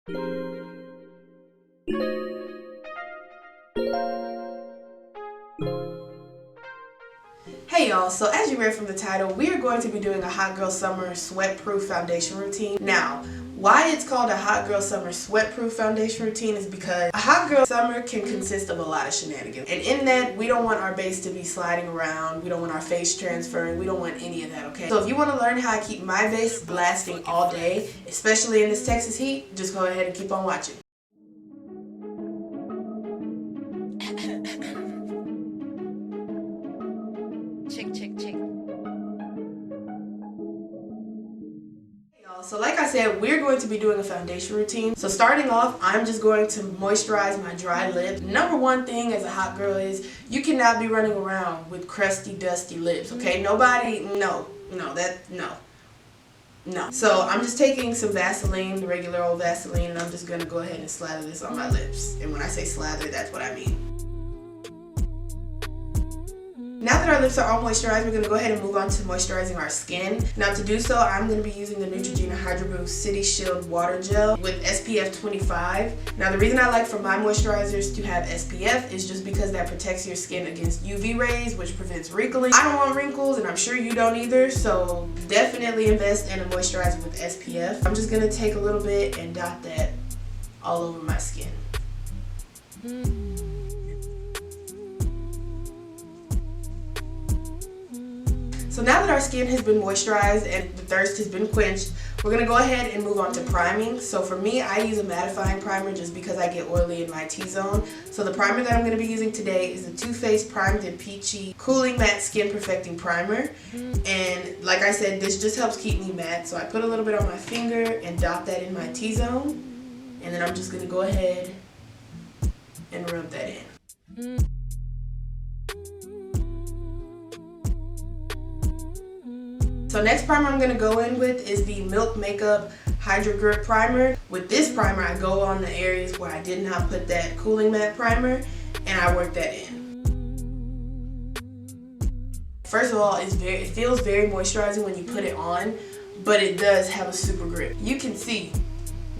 Hey y'all, so as you read from the title, we are going to be doing a Hot Girl Summer Sweat-Proof Foundation Routine. Now, why it's called a Hot Girl Summer Sweat-Proof Foundation Routine is because a Hot Girl Summer can consist of a lot of shenanigans. And in that, we don't want our base to be sliding around, we don't want our face transferring, we don't want any of that, okay? So if you want to learn how I keep my base lasting all day, especially in this Texas heat, just go ahead and keep on watching. Check. So like I said, we're going to be doing a foundation routine. So starting off, I'm just going to moisturize my dry lip. Number one thing as a hot girl is you cannot be running around with crusty, dusty lips, okay? Nobody, no. So I'm just taking some Vaseline, regular old Vaseline, and I'm just going to go ahead and slather this on my lips. And when I say slather, that's what I mean. Now that our lips are all moisturized, we're going to go ahead and move on to moisturizing our skin. Now to do so, I'm going to be using the Neutrogena Hydro Boost City Shield Water Gel with SPF 25. Now the reason I like for my moisturizers to have SPF is just because that protects your skin against UV rays, which prevents wrinkling. I don't want wrinkles, and I'm sure you don't either, so definitely invest in a moisturizer with SPF. I'm just going to take a little bit and dot that all over my skin. So now that our skin has been moisturized and the thirst has been quenched, we're going to go ahead and move on to priming. So for me, I use a mattifying primer just because I get oily in my T-zone. So the primer that I'm going to be using today is the Too Faced Primed and Peachy Cooling Matte Skin Perfecting Primer. And like I said, this just helps keep me matte. So I put a little bit on my finger and dot that in my T-zone. And then I'm just going to go ahead and rub that in. So next primer I'm going to go in with is the Milk Makeup Hydro Grip Primer. With this primer, I go on the areas where I did not put that cooling matte primer and I work that in. First of all, it feels very moisturizing when you put it on, but it does have a super grip. You can see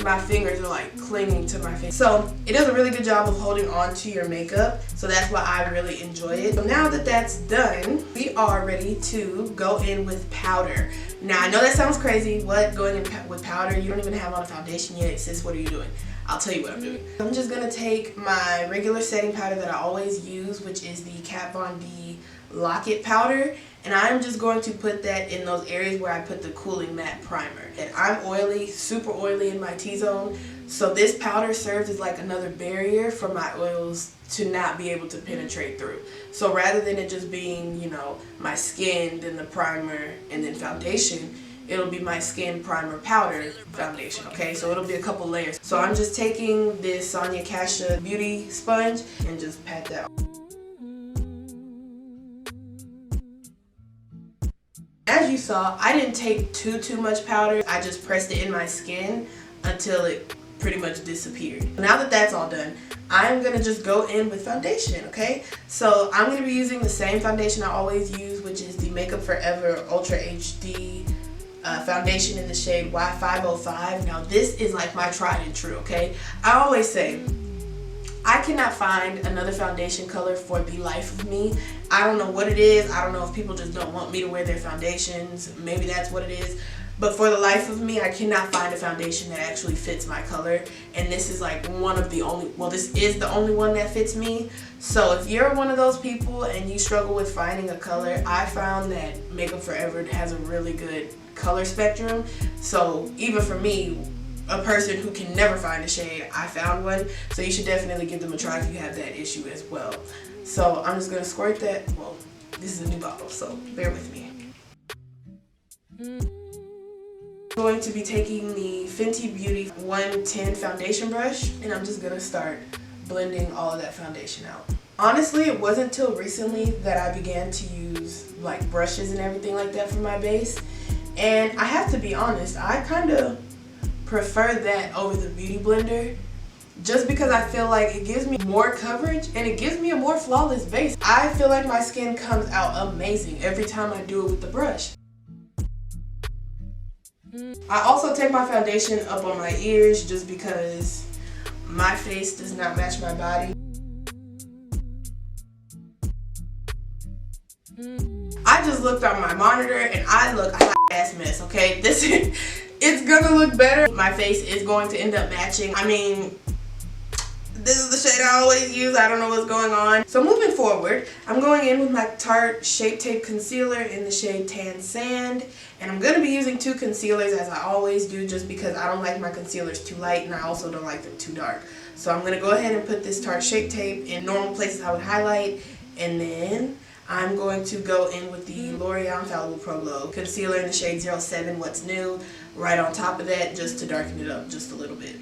my fingers are like clinging to my face. So it does a really good job of holding on to your makeup, so that's why I really enjoy it. So now that that's done, we are ready to go in with powder. Now I know that sounds crazy, what, going in with powder? You don't even have on a foundation yet, sis, what are you doing? I'll tell you what I'm doing. I'm just gonna take my regular setting powder that I always use, which is the Kat Von D Lock-It powder, and I'm just going to put that in those areas where I put the cooling matte primer. And I'm oily, super oily in my T-zone, so this powder serves as like another barrier for my oils to not be able to penetrate through. So rather than it just being, you know, my skin, then the primer, and then foundation, it'll be my skin, primer, powder, foundation, okay? So it'll be a couple layers. So I'm just taking this Sonia Kashia beauty sponge and just pat that on. As you saw, I didn't take too much powder. I just pressed it in my skin until it pretty much disappeared. Now that that's all done, I'm gonna just go in with foundation, okay? So I'm gonna be using the same foundation I always use, which is the Makeup Forever Ultra HD foundation in the shade Y505. Now this is like my tried and true, okay? I always say, I cannot find another foundation color for the life of me. I don't know what it is. I don't know if people just don't want me to wear their foundations. Maybe that's what it is. But for the life of me, I cannot find a foundation that actually fits my color. And this is like one of the only, well, this is the only one that fits me. So if you're one of those people and you struggle with finding a color, I found that Makeup Forever has a really good color spectrum. So even for me, a person who can never find a shade, I found one. So you should definitely give them a try if you have that issue as well. So I'm just gonna squirt that. Well, this is a new bottle, so bear with me. I'm going to be taking the Fenty Beauty 110 foundation brush, and I'm just gonna start blending all of that foundation out. Honestly, it wasn't until recently that I began to use like brushes and everything like that for my base. And I have to be honest, I kind of prefer that over the Beauty Blender just because I feel like it gives me more coverage and it gives me a more flawless base. I feel like my skin comes out amazing every time I do it with the brush. I also take my foundation up on my ears just because my face does not match my body. I just looked on my monitor and I look a hot ass mess, okay? It's gonna look better. My face is going to end up matching. I mean, this is the shade I always use. I don't know what's going on. So moving forward, I'm going in with my Tarte Shape Tape Concealer in the shade Tan Sand. And I'm going to be using 2 concealers as I always do, just because I don't like my concealers too light and I also don't like them too dark. So I'm going to go ahead and put this Tarte Shape Tape in normal places I would highlight. And then I'm going to go in with the L'Oreal Infallible Pro Glow Concealer in the shade 07 What's New right on top of that, just to darken it up just a little bit.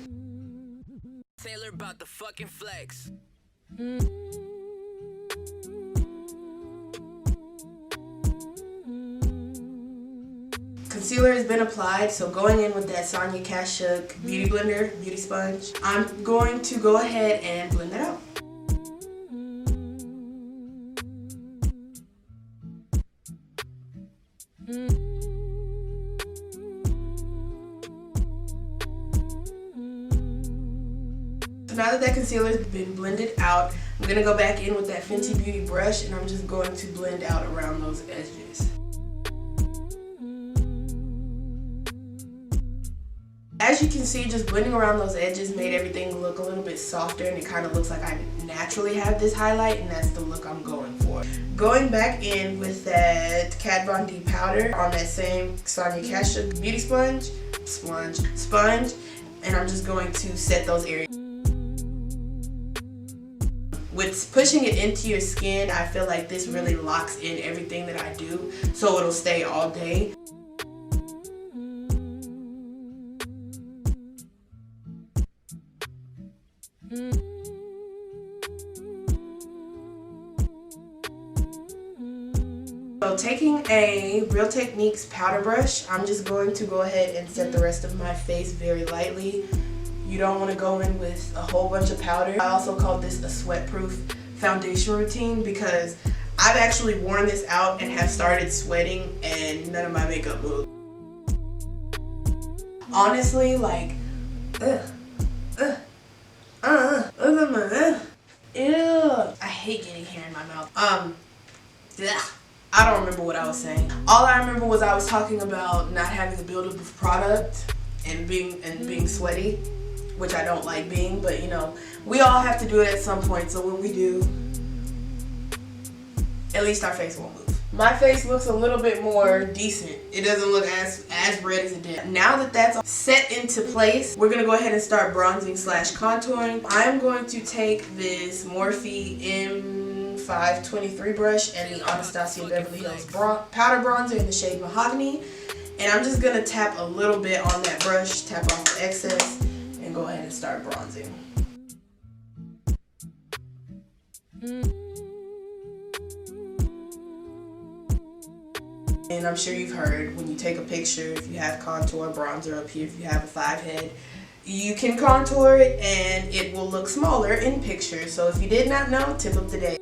Taylor about the fucking flex. Concealer has been applied, so going in with that Sonia Kashuk Beauty Blender, Beauty Sponge, I'm going to go ahead and blend that out. Now that concealer has been blended out, I'm going to go back in with that Fenty Beauty brush and I'm just going to blend out around those edges. As you can see, just blending around those edges made everything look a little bit softer and it kind of looks like I naturally have this highlight, and that's the look I'm going for. Going back in with that Kat Von D powder on that same Sonia Kashuk Beauty Sponge, and I'm just going to set those areas. With pushing it into your skin, I feel like this really locks in everything that I do, so it'll stay all day. So taking a Real Techniques powder brush, I'm just going to go ahead and set the rest of my face very lightly. You don't want to go in with a whole bunch of powder. I also call this a sweat-proof foundation routine because I've actually worn this out and have started sweating and none of my makeup moved. Honestly, like, ew. I hate getting hair in my mouth. I don't remember what I was saying. All I remember was I was talking about not having a buildup of product and being sweaty, which I don't like being, but you know, we all have to do it at some point, so when we do, at least our face won't move. My face looks a little bit more decent. It doesn't look as red as it did. Now that that's set into place, we're gonna go ahead and start bronzing / contouring. I'm going to take this Morphe M523 brush and the Anastasia Beverly Hills powder bronzer in the shade Mahogany, and I'm just gonna tap a little bit on that brush, tap off the excess, and go ahead and start bronzing. And I'm sure you've heard, when you take a picture, if you have contour bronzer up here, if you have a 5 head, you can contour it and it will look smaller in pictures. So if you did not know, tip of the day.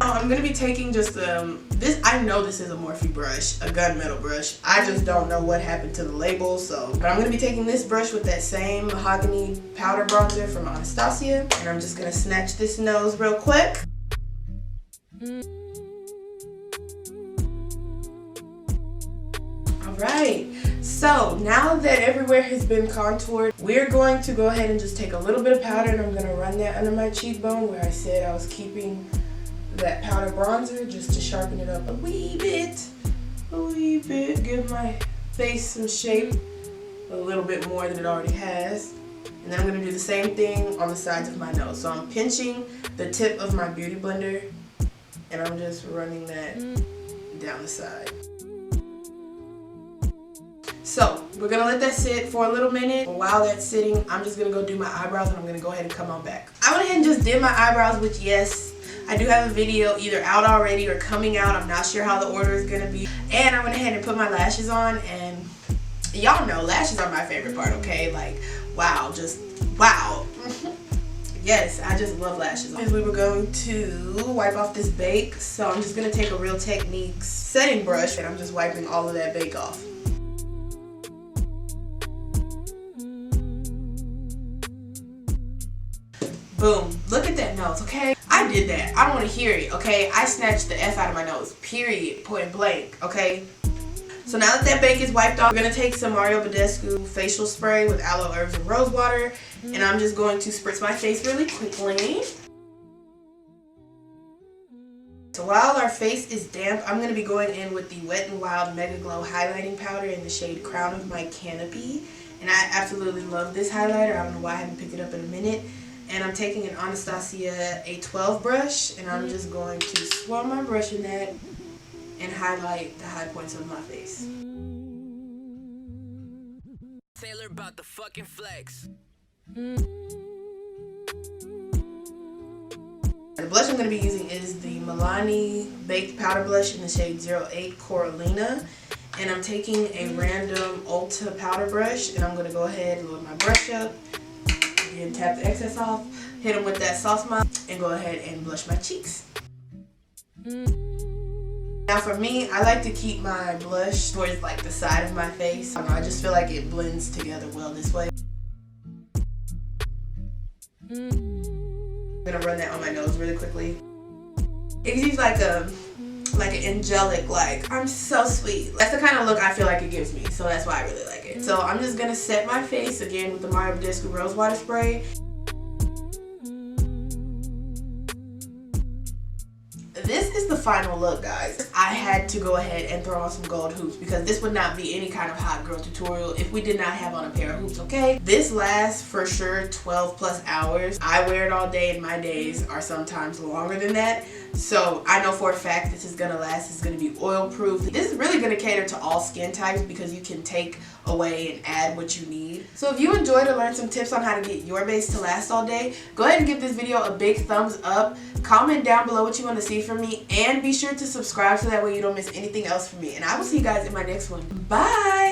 I'm going to be taking just this, I know this is a Morphe brush, a gunmetal brush. I just don't know what happened to the label, but I'm going to be taking this brush with that same Mahogany powder bronzer from Anastasia, and I'm just going to snatch this nose real quick. Alright, so now that everywhere has been contoured, we're going to go ahead and just take a little bit of powder and I'm going to run that under my cheekbone where I said I was keeping that powder bronzer, just to sharpen it up a wee bit, give my face some shape a little bit more than it already has. And then I'm going to do the same thing on the sides of my nose. So I'm pinching the tip of my beauty blender and I'm just running that down the side. So we're going to let that sit for a little minute. While that's sitting, I'm just going to go do my eyebrows and I'm going to go ahead and come on back. I went ahead and just did my eyebrows, which yes, I do have a video either out already or coming out. I'm not sure how the order is going to be. And I went ahead and put my lashes on, and y'all know lashes are my favorite part, okay? Like, wow, just wow. Yes, I just love lashes. We were going to wipe off this bake, so I'm just going to take a Real Techniques setting brush and I'm just wiping all of that bake off. Boom. Look at that nose, okay? I did that. I don't want to hear it, okay? I snatched the F out of my nose. Period. Point blank, okay? So now that bank is wiped off, we're going to take some Mario Badescu facial spray with aloe herbs and rose water. And I'm just going to spritz my face really quickly. So while our face is damp, I'm going to be going in with the Wet n Wild Mega Glow highlighting powder in the shade Crown of My Canopy. And I absolutely love this highlighter. I don't know why I haven't picked it up in a minute. And I'm taking an Anastasia A12 brush, and I'm just going to swirl my brush in that and highlight the high points of my face. Taylor about the fucking flex. The blush I'm going to be using is the Milani Baked Powder Blush in the shade 08 Coralina. And I'm taking a random Ulta powder brush, and I'm going to go ahead and load my brush up. And tap the excess off, hit them with that soft mop, and go ahead and blush my cheeks. Now for me, I like to keep my blush towards like the side of my face. I don't know, I just feel like it blends together well this way. I'm gonna run that on my nose really quickly. It gives like an angelic, like, I'm so sweet. That's the kind of look I feel like it gives me, so that's why I really like it. So I'm just gonna set my face again with the Mario Badescu Rose Water Spray. This is the final look, guys. I had to go ahead and throw on some gold hoops because this would not be any kind of hot girl tutorial if we did not have on a pair of hoops, okay? This lasts for sure 12 plus hours. I wear it all day, and my days are sometimes longer than that. So I know for a fact this is gonna last. It's gonna be oil proof. This is really gonna cater to all skin types because you can take away and add what you need. So if you enjoyed or learned some tips on how to get your base to last all day, go ahead and give this video a big thumbs up. Comment down below what you want to see from me, and be sure to subscribe so that way you don't miss anything else from me. And I will see you guys in my next one. Bye!